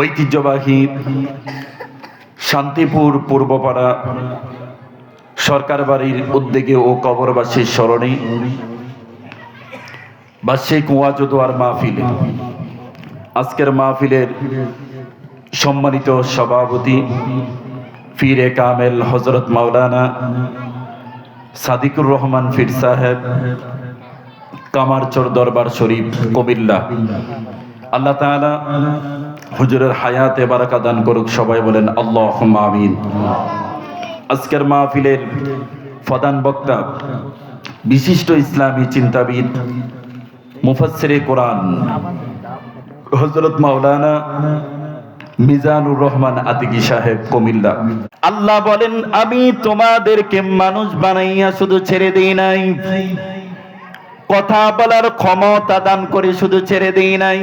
ঐতিহ্যবাহী শান্তিপুর পূর্বপাড়া সরকার বাড়ির উদ্যোগে ও কবরবাসীর স্মরণে বার্ষিক ওয়াজ ও দোয়ার মাহফিল। আজকের মাহফিলের সম্মানিত সভাপতি পীরে কামেল হযরত মাওলানা সাদিকুর রহমান পীর সাহেব, কামারচর দরবার শরীফ, কুমিল্লা। আল্লাহ তাআলা হুজুরের হায়াতে বারাকা দান করুক। সবাই বলেন আল্লাহুম্মা আমিন। আজকের মাহফিলের প্রধান বক্তা বিশিষ্ট ইসলামী চিন্তাবিদ, মুফাসসিরে কোরআন হযরত মাওলানা মিজানুর রহমান আতিকি সাহেব, কুমিল্লা। আল্লাহ বলেন, আমি তোমাদেরকে মানুষ বানাইয়া শুধু ছেড়ে দেই নাই, কথা বলার ক্ষমতা দান করে শুধু ছেড়ে দেই নাই।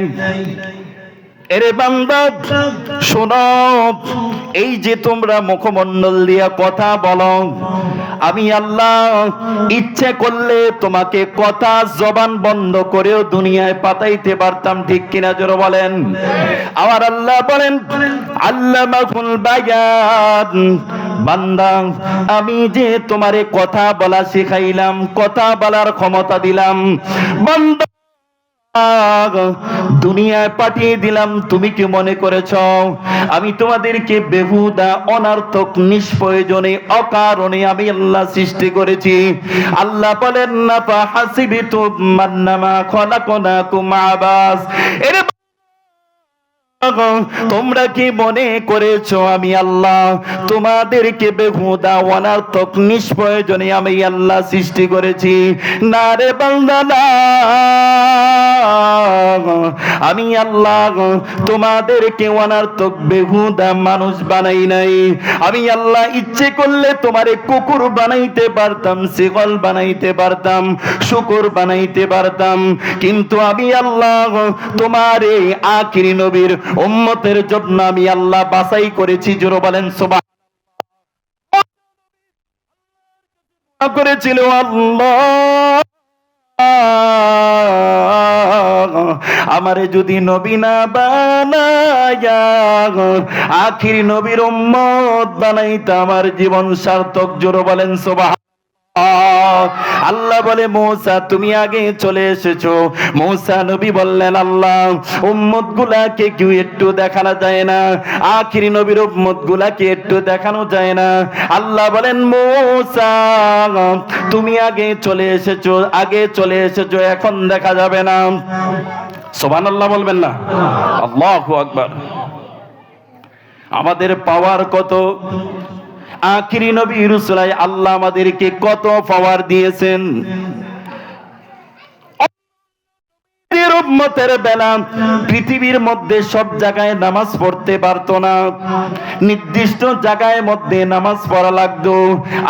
এরে বান্দা শোনো, এই যে তোমরা মুখমণ্ডল দিয়া কথা বলো, আমি আল্লাহ ইচ্ছে করলে তোমাকে কথা জবান বন্ধ করেও দুনিয়ায় পাঠাইতে পারতাম, ঠিক কিনা জোরে বলেন। আমার আল্লাহ বলেন, আল্লামাহুল বায়ান, বান্দা আমি যে তোমারে কথা বলা শিখাইলাম, কথা বলার ক্ষমতা দিলাম, বান্দা দুনিয়ায় পাঠিয়ে দিলাম, তুমি কি মনে করেছ আমি তোমাদেরকে বেহুদা অনার্থক নিষ্প্রয়োজনে অকারণে আমি আল্লাহ সৃষ্টি করেছি? আল্লাহ বলেন না, ফাহাসিবতুম আন্নামা খলাকনাকুম আবাস। এর তোমরা কি মনে করেছো আমি আল্লাহ তোমাদেরকে বেহুদা অনার্থক নিষ্প্রয়োজনে আমি আল্লাহ সৃষ্টি করেছি? না রে বান্দা না, আমি আল্লাহ তোমাদেরকে অনার্থক বেহুদা মানুষ বানাই নাই। আমি আল্লাহ ইচ্ছে করলে তোমারে কুকুর বানাইতে পারতাম, ছাগল বানাইতে পারতাম, শূকর বানাইতে পারতাম, কিন্তু আমি আল্লাহ তোমার এই আখিরি নবীর উম্মতের জন্য আমি আল্লাহ বাছাই করেছি। জোরে বলেন সুবহানাল্লাহ। করেছিল আল্লাহ, আমারে যদি নবী না বানায়া আখিরি নবীর উম্মত বানাইতা, আমার জীবন সার্থক। জোরে বলেন সুবহানাল্লাহ। আল্লাহ বলে, মূসা তুমি আগে চলে এসেছো। মূসা নবী বললেন, আল্লাহ উম্মত গুলাকে কি একটু দেখানো যায় না? আখিরি নবীর উম্মত গুলাকে একটু দেখানো যায় না? আল্লাহ বলেন, মূসা তুমি আগে চলে এসেছো, এখন দেখা যাবে না। সুবহানাল্লাহ বলবেন না? আল্লাহু আকবার। আমাদের পাওয়ার কত! আখিরি নবী রাসূলাই আল্লাহ আমাদেরকে কত পাওয়ার দিয়েছেন। উম্মতের বেলা পৃথিবীর মধ্যে সব জায়গায় নামাজ পড়তে পারতো না, নির্দিষ্ট জায়গায় মধ্যে নামাজ পড়া লাগতো।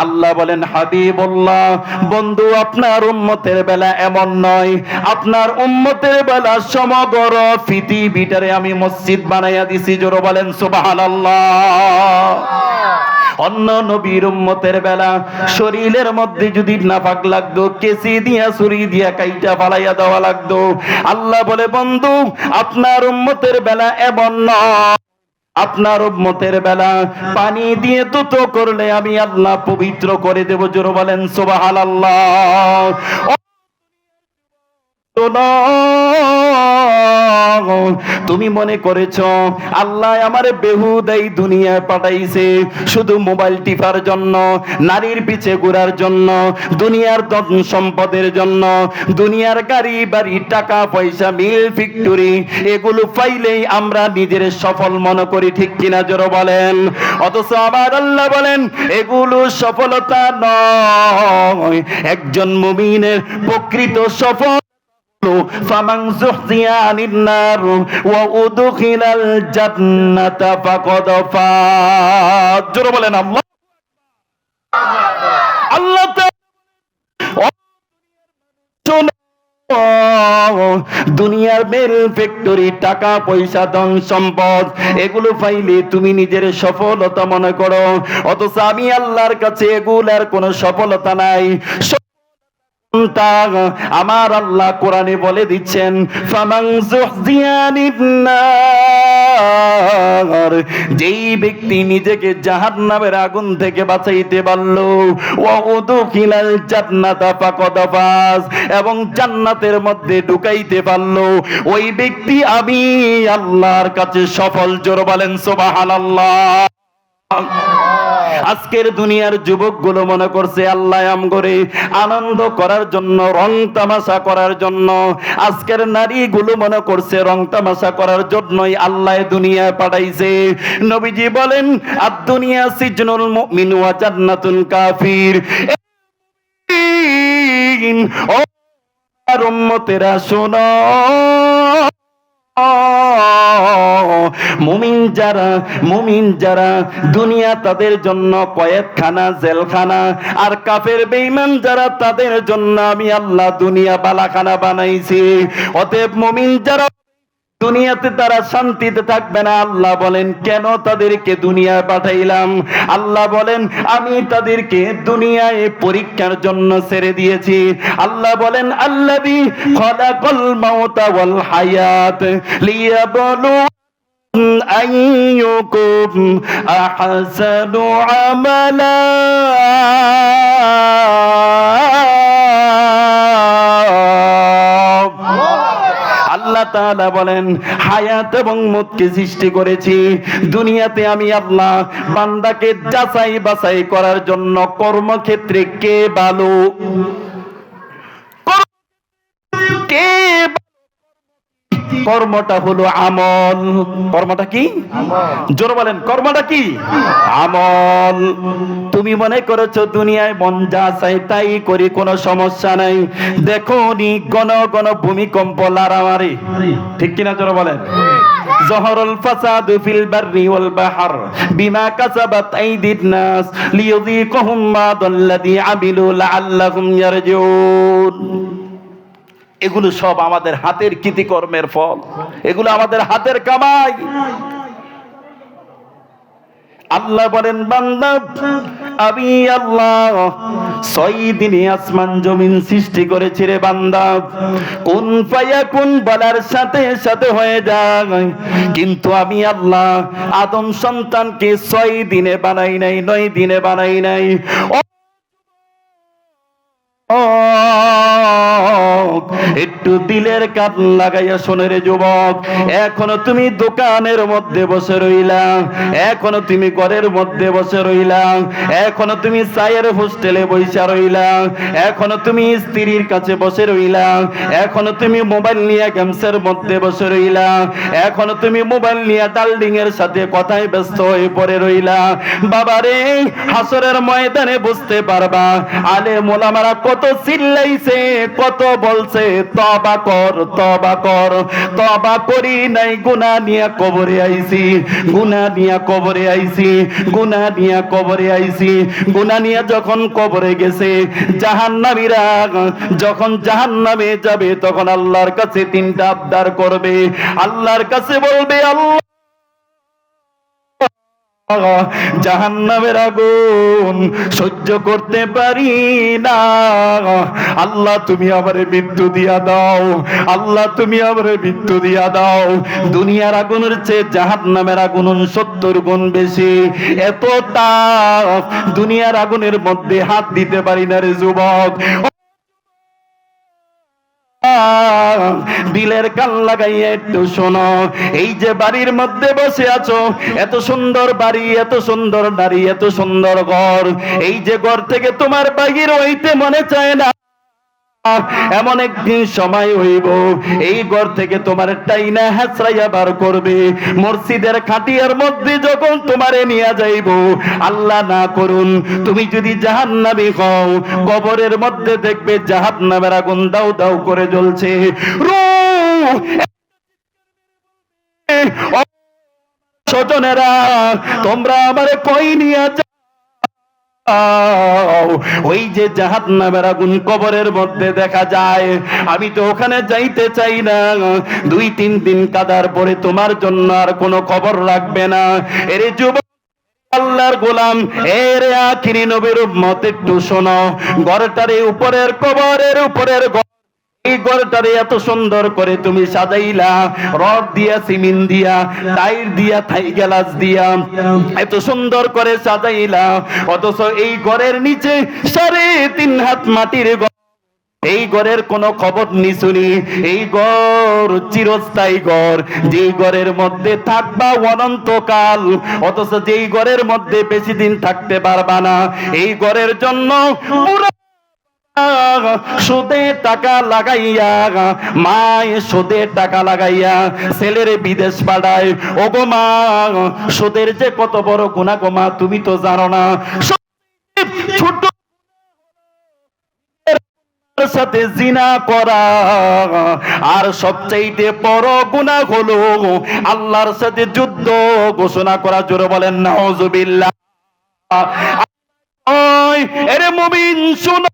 আল্লাহ বলেন, হাবিবুল্লাহ বন্ধু আপনার উম্মতের বেলা এমন নয়, আপনার উম্মতের বেলা সমগ্র পৃথিবীটারে আমি মসজিদ বানাইয়া দিছি। জোরে বলেন সুবহানাল্লাহ। অন্য নবীর উম্মতের বেলা শরীরের মধ্যে যদি নাপাক লাগতো, কেচি দিয়া ছুরি দিয়া কাইটা ফালাইয়া দেওয়া লাগতো। আল্লাহ বলে, বন্ধু আপনার উম্মতের বেলা এমন নয়, আপনার উম্মতের বেলা পানি দিয়ে দুটো করলে আমি আল্লাহ পবিত্র করে দেব। জোরে বলেন সুবহানাল্লাহ। তুমি মনে করেছো আল্লাহ আমারে বেহুদাই দুনিয়ায় পাঠাইছে শুধু মোবাইল টিপার জন্য, নারীর পিছে ঘোরার জন্য, দুনিয়ার ধন সম্পদের জন্য, দুনিয়ার গাড়ি বাড়ি টাকা পয়সা মিল ফ্যাক্টরি এগুলো পাইলেই আমরা নিজের সফল মনে করি, ঠিক কিনা জোরে বলেন? অথচ আমার আল্লাহ বলেন এগুলো সফলতা নয়। একজন মুমিনের প্রকৃত সফল ফামান যুহজিয়া আনিন নার ওয়া উদখিলাল জান্নাতা ফাকাদ ফাজ। জোরে বলেন আল্লাহ। আল্লাহ দুনিয়ার মেল ফ্যাক্টরি টাকা পয়সা ধন সম্পদ এগুলো পাইলে তুমি নিজের সফলতা মনে করো, অথচ আমি আল্লাহর কাছে এগুলার কোনো সফলতা নাই। আমার আল্লাহ কোরআনে বলে দিচ্ছেন, ফামান যুহজিয়া আনিন নার যেই ব্যক্তি নিজেকে জাহান্নামের আগুন থেকে বাঁচাইতে পারলো, ওয়া উদখিলাল জান্নাতা ফাকাদ ফাজ, এবং জান্নাতের মধ্যে ঢুকাইতে পারলো, ওই ব্যক্তি আমি আল্লাহর কাছে সফল। জোরে বলেন সুবহানাল্লাহ। আজকের দুনিয়ার যুবকগুলো মনে করছে আল্লাহ আমগরে আনন্দ করার জন্য, রং তামাশা করার জন্য। আজকের নারীগুলো মনে করছে রং তামাশা করার জন্যই আল্লাহ দুনিয়ায় পাঠাইছে। নবীজি বলেন আদ-দুনিয়া সিজনুল মুমিন ওয়া জান্নাতুল কাফির। ও আর উম্মতেরা শোনো, মুমিন যারা দুনিয়া তাদের জন্য কয়েদখানা, জেলখানা, আর কাফের বেঈমান যারা তাদের জন্য আমি আল্লাহ দুনিয়া বালাখানা বানাইছি। অতএব মুমিন যারা দুনিয়াতে তারা শান্তিতে থাকবে না। আল্লাহ বলেন কেন তাদেরকে দুনিয়ায় পাঠাইলাম? আল্লাহ বলেন আমি তাদেরকে দুনিয়ায় পরীক্ষার জন্য ছেড়ে দিয়েছি। আল্লাহ বলেন আল্লাযী খালাকাল মাউতা ওয়াল হায়াত লিয়াবলুয়াকুম আইয়ুকুম আহসানু আমালা। আল্লাহ তাআলা বলেন হায়াত এবং মউতকে সৃষ্টি করেছি দুনিয়াতে আমি আল্লাহ বান্দাকে যাচাই বাছাই করার জন্য। কর্মক্ষেত্রে কে ভালো, কে কর্মটা হলো আমল। কর্মটা কি? জোরে বলেন কর্মটা কি? আমল। তুমি মনে করেছো দুনিয়ায় মন যা চাই তাই করি, কোনো সমস্যা নাই। দেখো নি গণ গণ ভূমিকম্প লারামারি, ঠিক কিনা? জোরে বলেন জহরুল ফাসাদু ফিল বাররি ওয়াল বাহর বিমা কাসাবাত আইদিন নাস লিয়ুযীকুহুম মা দাল্লাযী আমিলু লাআল্লাহুম ইয়ারজিউন। এগুলো সব আমাদের হাতের কৃতিকর্মের ফল, এগুলো আমাদের হাতের কামাই। আল্লাহ বলেন বান্দা আমি আল্লাহ 6 দিনে আসমান জমিন সৃষ্টি করেছি রে বান্দা। কুন ফায়াকুন বলার সাথে সাথে হয়ে যায়। কিন্তু আমি আল্লাহ আদম সন্তানকে 6 দিনে বানাই নাই, 9 দিনে বানাই নাই। একটু দিলের কান লাগাইয়া শোনে রে যুবক, এখনো তুমি দোকানের মধ্যে বসে রইলা, এখনো তুমি ঘরের মধ্যে বসে রইলা, এখনো তুমি চায়ের হোস্টেলে বসে রইলা, এখনো তুমি স্ত্রীর কাছে বসে রইলা, এখনো তুমি মোবাইল নিয়ে গেমসের মধ্যে বসে রইলা, এখনো তুমি মোবাইল নিয়ে ডালডিং এর সাথে কথায় ব্যস্ত হয়ে পড়ে রইলা। বাবারে হাসরের ময়দানে বুঝতে পারবা আলেম ওলামারা কত চিল্লাইছে, কত বলছে তওবা কর, তওবা কর। তওবা করি নাই, গুনাহ নিয়ে কবরে আইছি, গুনাহ নিয়ে কবরে আইছি, গুনাহ নিয়ে কবরে আইছি। গুনাহ নিয়ে যখন কবরে গেছে, জাহান্নামীরা যখন জাহান্নামে যাবে তখন আল্লাহর কাছে 3টা আবদার করবে। আল্লাহর কাছে বলবে আল্লাহ জাহান্নামের আগুন সহ্য করতে পারি না, আল্লাহ তুমি আমারে মৃত্যু দিয়া দাও, আল্লাহ তুমি আমারে মৃত্যু দিয়া দাও। দুনিয়ার আগুনের চেয়ে জাহান্নামের আগুন 70 গুণ বেশি। এত তাপ, দুনিয়ার আগুনের মধ্যে হাত দিতে পারি না রে যুবক। দিলের কান লাগাইয়া একটু শোনো, এই যে বাড়ির মধ্যে বসে আছো, এত সুন্দর বাড়ি, এত সুন্দর নারী, এত সুন্দর ঘর, এই যে ঘর থেকে তোমার বাহির হইতে মনে চায় না, এমন একদিন সময় হইব এই ঘর থেকে তোমার টাইনা হেঁচড়াইয়া বার করবে। মসজিদের খাটিয়ার মধ্যে যখন তোমারে নিয়ে যাইব, আল্লাহ না করুন তুমি যদি জাহান্নামী হও, কবরের মধ্যে দেখবে জাহান্নামের আগুন দাউ দাউ করে জ্বলছে। স্বজনেরা তোমরা আমারে কই নিয়ে যাও, ওই যে জাহান্নামের আগুন কবরের মধ্যে দেখা যায়, আমি তো ওখানে যাইতে চাই না। 2-3 দিন কাদার পরে তোমার জন্য আর কোনো খবর রাখবে না। এরে যুবক আল্লাহর গোলাম, এরে আখিরি নবীর উম্মত, একটু শোনো, ঘরটারে উপরের কবরের উপরের এই ঘরটারে এত সুন্দর করে তুমি সাজাইলা, রড দিয়া, সিমেন্ট দিয়া, টাইল দিয়া, থাই গ্লাস দিয়া এত সুন্দর করে সাজাইলা, অথচ এই ঘরের নিচে 3.5 হাত মাটির ঘর। এই ঘরের কোনো খবর নিশুনি। এই ঘর চিরস্থায়ী ঘর, যেই ঘরের মধ্যে থাকবা অনন্তকাল, অথচ যেই ঘরের মধ্যে বেশি দিন থাকতে পারবা না। এই ঘরের জন্য পুরো সুদে টাকা লাগাইয়া, মায় সুদে টাকা লাগাইয়া ছেলের বিদেশ পাঠায়। ওগো মা, সুদের যে কত বড় গুনাহ গো মা, তুমি তো জানো না। ছোট সাথে জিনা করা, আর সবচাইতে বড় গুনাহ হলো আল্লাহর সাথে যুদ্ধ ঘোষণা করা। জোরে বলেন নাউজুবিল্লাহ। এরে মুমিন শুনো,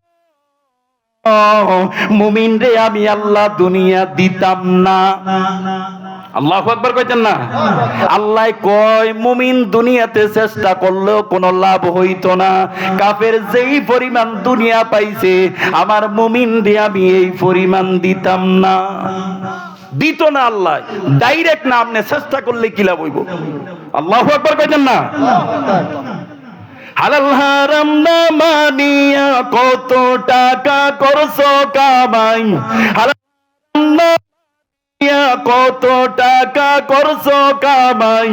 মুমিন রে আমি আল্লাহ দুনিয়া দিতাম না। আল্লাহু আকবার কইতেন না? আল্লাহ কয় মুমিন দুনিয়াতে চেষ্টা করলেও কোনো লাভ হইতো না। কাফের যেই পরিমাণ দুনিয়া পাইছে, আমার মুমিন রে আমি এই পরিমাণ দিতাম না। দিত না আল্লাহ, ডাইরেক্ট না, আপনি চেষ্টা করলে কি লাভ হইব? আল্লাহু আকবার কইতেন না? হালাল হারাম না মানিয়া কত টাকা করছো কামাই, হালাল না মানিয়া কত টাকা করছো কামাই,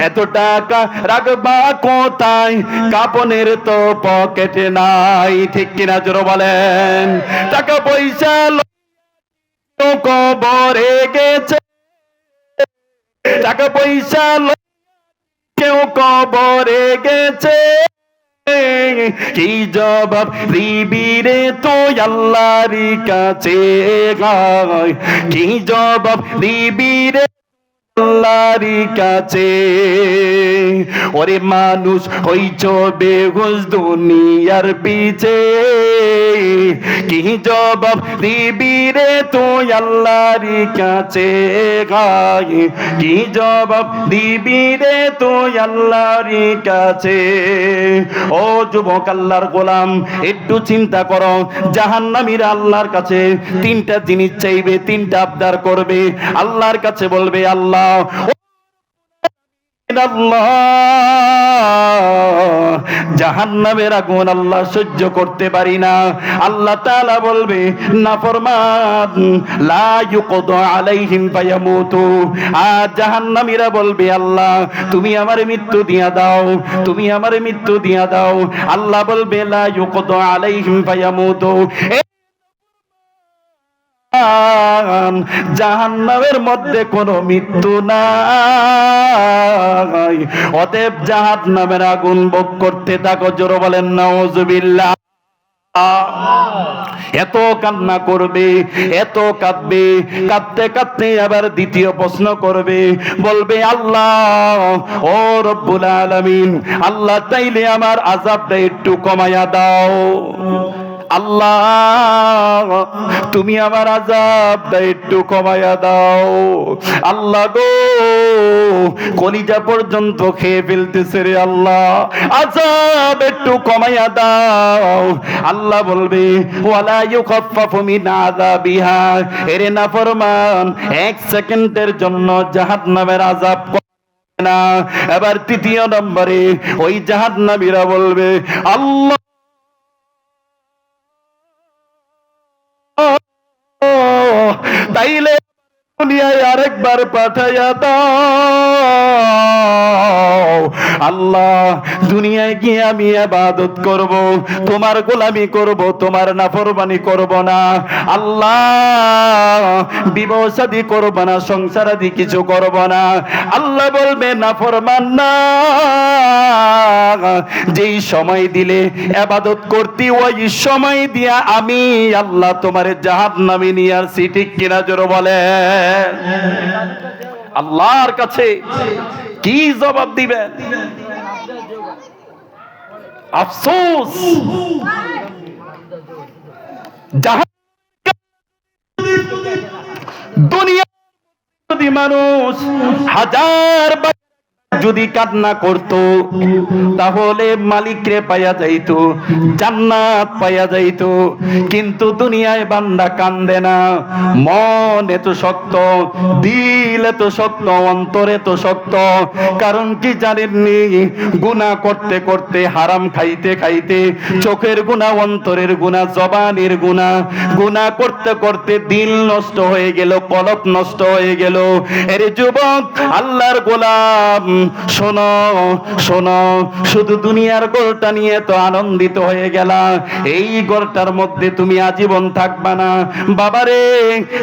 এত টাকা রাখবা কোথায়? কাপনের তো পকেটে নাই। ঠিক কিনা জোরে বলেন? টাকা পয়সা কবরে গেছে, টাকা পয়সা কেউ কবরে গেছে। কি জবাব দিবি রে তুই আল্লাহর কাছে? কি জবাব দিবি রে আল্লাহর কাছে? ওরে মানুষ হইছ বেহুশ দুনিয়ার পিছে, কি জবাব দিবি রে তুই আল্লাহর কাছে? কি জবাব দিবি রে তুই আল্লাহর কাছে? ও যুবক, আল্লাহর গোলাম, একটু চিন্তা করো। জাহান্নামীরা আল্লাহর কাছে 3টা জিনিস চাইবে, 3টা আবদার করবে। আল্লাহর কাছে বলবে, আল্লাহ জাহান্নামের আগুন আল্লাহ সহ্য করতে পারি না। আল্লাহ তাআলা বলবে, নাফরমান লা ইউকদা আলাইহিম ফায়ামুতু। আর জাহান্নামীরা বলবে, আল্লাহ তুমি আমারে মৃত্যু দিয়া দাও, তুমি আমারে মৃত্যু দিয়া দাও। আল্লাহ বলবে, লা ইউকদা আলাইহিম ফায়ামুতু। জাহান্নামের মধ্যে কোনো মৃত্যু নাই, অতএব জাহান্নামের আগুন ভোগ করতে থাকো। জোরে বলেন নাউজুবিল্লাহ। এত কান্না করবে, এত কাঁদবে, কাঁদতে কাঁদতে আবার দ্বিতীয় প্রশ্ন করবে, বলবে, আল্লাহ ও রব্বুল আলামিন, আল্লাহ তাইলে আমার আযাবটা একটু কমায়া দাও। আল্লাহ তুমি আমার আযাবটা একটু কমায়া দাও। আল্লাহ গো, কলিজা পর্যন্ত খেয়ে ফেলতেছে রে আল্লাহ, আযাব একটু কমায়া দাও। আল্লাহ বলবে, ওয়ালা ইউখাফফাফু মিন আযাবিহা। এরে নাফরমান, 1 সেকেন্ডের জন্য জাহান্নামের আযাব না। এবার 3য় নম্বরে ওই জাহান্নামীরা বলবে, আল্লাহ তাইলে দুনিয়ায় আরেকবার পাঠাইয়া দাও। আল্লাহ দুনিয়ায় গিয়ে আমি ইবাদত করব, তোমার গোলামি করব, তোমার নাফরমানি করব না। আল্লাহ বিবাহ শাদী করব না, সংসার আদি কিছু করব না। আল্লাহ বলবে, নাফরমান না, যেই সময় দিলে ইবাদত করতি, ওই সময় দিয়া আমি আল্লাহ তোমারে জাহান্নামে নিয়ে আসছি। ঠিক কিনা জোরে বলে? আল্লাহর কাছে কি জবাব দিবেন? আফসোস, দুনিয়া যদি মানুষ 1000 যদি কান্না করত তাহলে মালিকরে পাইয়া যাইত, জান্নাত পাইয়া যাইত। কিন্তু দুনিয়ায় বান্দা কান্দে না। মন এত শক্ত, দিল এত শক্ত, অন্তর এত শক্ত। কারণ কি জানেননি? গুনাহ করতে করতে, হারাম খাইতে খাইতে, চোখের গুনাহ, অন্তরের গুনাহ, জবানের গুনাহ, গুনাহ করতে করতে দিল নষ্ট হয়ে গেল, কলব নষ্ট হয়ে গেল। এরে যুবক, আল্লাহর গোলাম, শোনো শোনো, শুধু দুনিয়ার গোলটা নিয়ে তো আনন্দিত হয়ে গেলা, এই গোলটার মধ্যে তুমি আজীবন থাকবা না। বাবারে,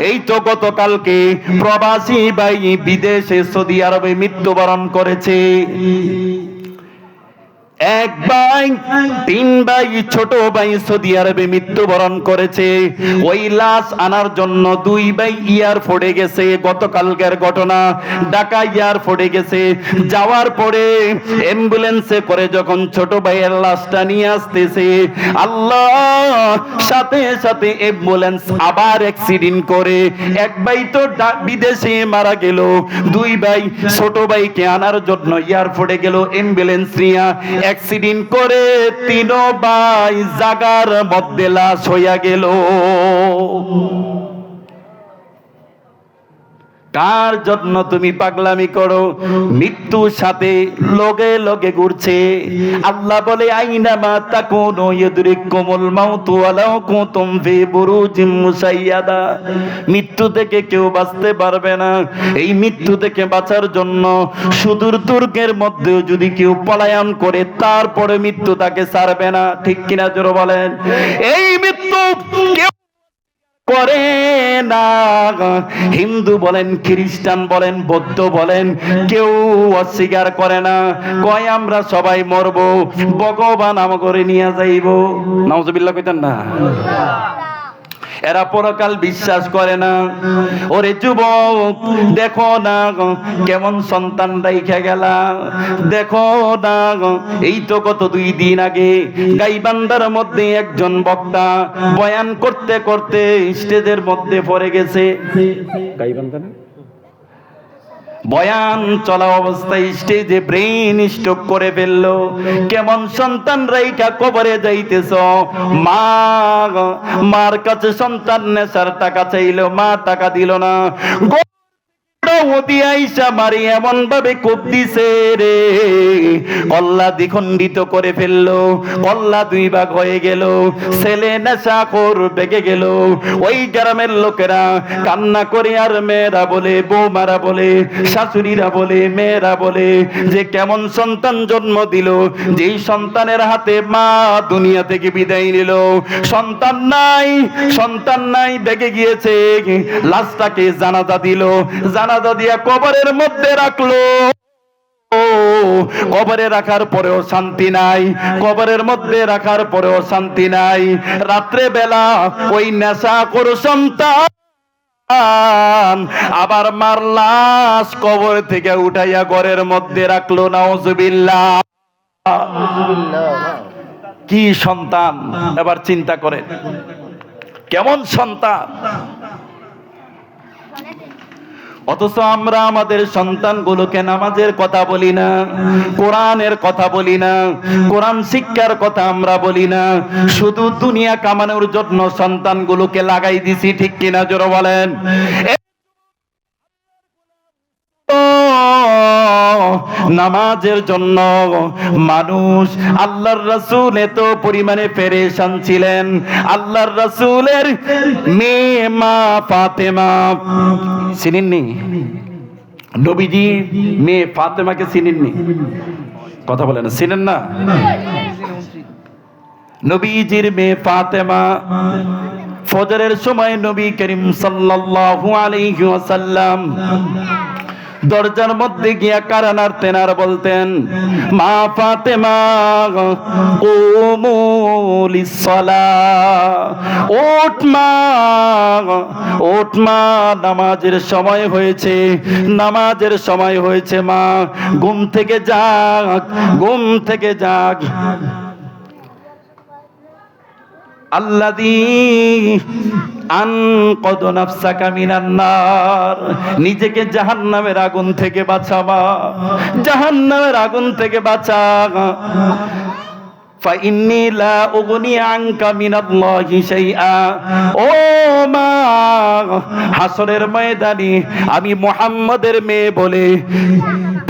এই তো গতকালকে প্রবাসী ভাই বিদেশে সৌদি আরবে মৃত্যুবরণ করেছে। এক ভাই, তিন ভাই, ছোট ভাই সৌদি আরবে মৃত্যুবরণ করেছে। ওই লাশ আনার জন্য দুই ভাই এয়ারপোর্টে গেছে। গতকালকের ঘটনা, ঢাকা এয়ারপোর্টে গেছে। যাওয়ার পরে অ্যাম্বুলেন্সে করে যখন ছোট ভাইয়ের লাশটা নিয়ে আসতেছে, আল্লাহ, সাথে সাথে অ্যাম্বুলেন্স আবার অ্যাক্সিডেন্ট করে এক ভাই তো বিদেশে মারা গেল। দুই ভাই ছোট ভাইকে আনার জন্য এয়ারপোর্টে গেল অ্যাম্বুলেন্স নিয়ে, অ্যাক্সিডেন্ট করে তিন ভাই জাগার মধ্যে লাশ হইয়া গেল। কার জন্য তুমি পাগলামি করো? মৃত্যুর সাথে লগে লগে ঘুরছে। আল্লাহ বলে, আইনামা তাকুনু ইউদরিকুমুল মাউতু ওয়ালাউ কুনতুম ফি বুরুজিম মুসাইয়াদা। মৃত্যু থেকে কেউ বাঁচতে পারবে না। এই মৃত্যু থেকে বাঁচার জন্য সুদূর দুর্গের মধ্যেও যদি কেউ পলায়ন করে, তারপরে মৃত্যু তাকে ছাড়বে না। ঠিক কিনা জোরে বলেন? এই মৃত্যু কেউ করে না। হিন্দু বলেন, খ্রিস্টান বলেন, বৌদ্ধ বলেন, কেউ অস্বীকার করে না। কয় আমরা সবাই মরবো, ভগবান আমাকে নিয়ে যাইব। নাউজুবিল্লাহ কইতেন না? এরা পরকাল বিশ্বাস করে না। ওরে যুবক, দেখো না কেমন সন্তান রাইখা গেলা। দেখো না, এই তো গত 2 দিন আগে গাইবান্ধার মধ্যে একজন বক্তা বয়ান করতে করতে স্টেজের মধ্যে পড়ে গেছে। গাইবান্ধা না, বয়ান চলা অবস্থায় স্টেজে ব্রেন স্ট্রোক করে ফেললো। কেমন সন্তান রাইখা কবরে যাইতেছ? মা, মার কাছে সন্তান নেশার টাকা চাইলো, মা টাকা দিল না। মারি এমন ভাবে কোপ দিছে রে, কল্লা দ্বিখণ্ডিত করে ফেললো। কল্লা 2 ভাগ হয়ে গেল। ছেলে নেশাখোর বেগে গেল। ওই গ্রামের লোকেরা কান্না করে, আর মেয়েরা বলে, বৌমারা বলে, শাশুড়িরা বলে, মেয়েরা বলে যে কেমন সন্তান জন্ম দিল, যেই সন্তানের হাতে মা দুনিয়া থেকে বিদায় নিল। সন্তান নাই, সন্তান নাই, বেগে গিয়েছে। লাশটাকে জানাজা দিল, জানাজা দিয়া কবরের মধ্যে রাখলো। কবরে রাখার পরেও শান্তি নাই, কবরের মধ্যে রাখার পরেও শান্তি নাই। রাত্রে বেলা ওই নেশাখোর সন্তান আবার মার লাশ কবর থেকে উঠাইয়া ঘরের মধ্যে রাখলো। নাউজুবিল্লাহ। কি সন্তান! এবার চিন্তা করেন, কেমন সন্তান! অথচ আমরা আমাদের সন্তানগুলোকে নামাজের কথা বলি না, কোরআনের কথা বলি না, কোরআন শিক্ষার কথা আমরা বলি না। শুধু দুনিয়া কামানোর জন্য সন্তানগুলোকে লাগাই দিছি। ঠিক কিনা জোরে বলেন? নামাজের জন্য মানুষ, আল্লাহর রাসূল এত পরিমাণে পেরেশান ছিলেন। আল্লাহর রাসূলের মেয়ে মা ফাতেমা চিনেননি? নবীজি মেয়ে ফাতেমাকে চিনেননি? কথা বলেন, চিনেন না? নবীজির মেয়ে ফাতেমা ফজরের সময় নবী করিম সাল্লাল্লাহু আলাইহি ওয়াসাল্লাম দরজার মধ্যে গিয়া কারা নাড়তেন আর বলতেন, মা ফাতেমা কুমু লিসসালাহ, ওঠ মা, ওঠ মা, নামাজের সময় হয়েছে, নামাজের সময় হয়েছে মা, ঘুম থেকে জাগ, ঘুম থেকে জাগ। আল্লাযী আনকাদ নাফসাকা মিনান নার, নিজেকে জাহান্নামের আগুন থেকে বাঁচাবা, জাহান্নামের আগুন থেকে বাঁচা। ফাইন্নী লা উগনি আনকা মিনাল্লাহি শাইআ, ও মা, হাসরের ময়দানে আমি মুহাম্মদের মেয়ে বলে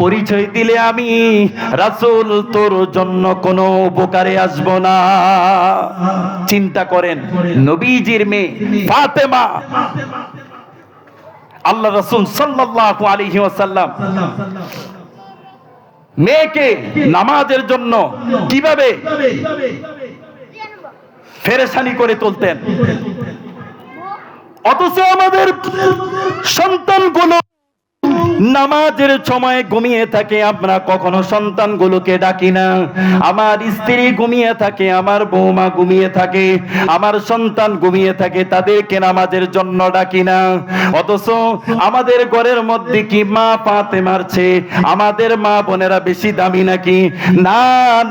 পরিচয় দিলে আমি রাসূল তোর জন্য কোনো উপকারে আসব না। চিন্তা করেন, নবীজির মেয়ে ফাতেমা, আল্লাহ রাসূল সাল্লাল্লাহু আলাইহি ওয়াসাল্লাম মেয়েকে নামাজের জন্য কিভাবে ফেরেশানি করে তুলতেন, অথচ আমাদের সন্তানগুলো নামাজের সময় ঘুমিয়ে থাকে, আমরা কখনো সন্তানগুলোকে ডাকি না। আমার স্ত্রী ঘুমিয়ে থাকে, আমার বৌমা ঘুমিয়ে থাকে, আমার সন্তান ঘুমিয়ে থাকে, তাদেরকে নামাজের জন্য ডাকি না। অথচ আমাদের ঘরের মধ্যে কি মা ফাতেমার চেয়ে আমাদের মা বোনেরা বেশি দামি নাকি? না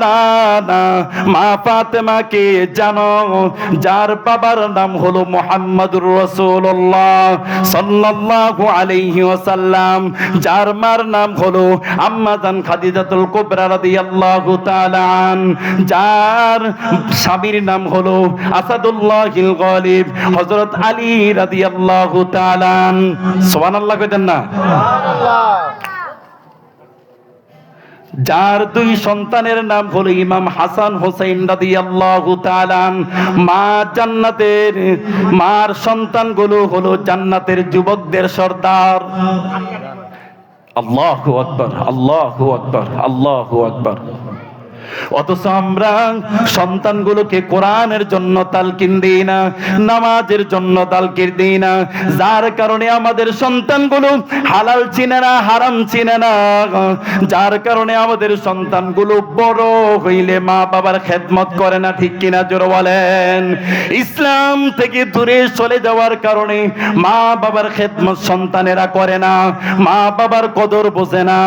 না না, মা ফাতেমাকে জানো, যার বাবার নাম হলো মুহাম্মদুর রাসূলুল্লাহ সাল্লাল্লাহু আলাইহি ওয়াসাল্লাম, যার মার নাম হলো আম্মাজান খাদিজাতুল কুবরা রাদিয়াল্লাহু তাআলা আন, যার স্বামীর নাম হলো আসাদুল্লাহিল গালিব হযরত আলী রাদিয়াল্লাহু তাআলা আন। সুবহানাল্লাহ কইতেন না? সুবহানাল্লাহ। যার দুই সন্তানের নাম হলো ইমাম হাসান হোসেন রাদিয়াল্লাহু তাআলা, মা জান্নাতের, মার সন্তানগুলো হলো জান্নাতের যুবকদের সর্দার। আল্লাহু আকবার, আল্লাহু আকবার, আল্লাহু আকবার। অথচ আমরা সন্তানগুলোকে কোরআনের জন্য তালকিন দেই না, নামাজের জন্য তালকিন দেই না, যার কারণে আমাদের সন্তানগুলো হালাল চিনে না, হারাম চিনে না, যার কারণে আমাদের সন্তানগুলো বড় হইলে মা বাবার খেদমত করে না। ঠিক কিনা জোরে বলেন? ইসলাম থেকে দূরে চলে যাওয়ার কারণে মা বাবার খেদমত সন্তানেরা করে না, মা বাবার কদর বোঝে না।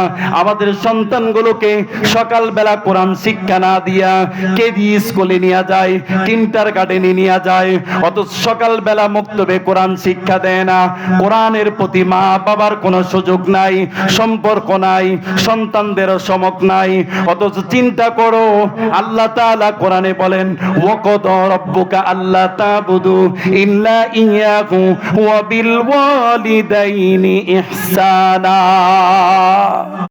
আমাদের সন্তানগুলোকে সকালবেলা কোরআন শিক্ষা না দিয়া কেজি স্কুলে নিয়ে যায়, কিন্টার গার্ডেনে নিয়ে যায়, অথচ সকালবেলা মক্তবে কোরআন শিক্ষা দেয় না। কোরআনের প্রতি মা বাবার কোনো সুযোগ নাই, সম্পর্ক নাই, সন্তানদেরও সমক নাই। অথচ চিন্তা করো, আল্লাহ তাআলা কোরআনে বলেন, ওয়াকাদা রাব্বুকা আল্লা তা'বুদু ইল্লা ইয়াহু ওয়া বিল ওয়ালিদাইনি ইহসানা।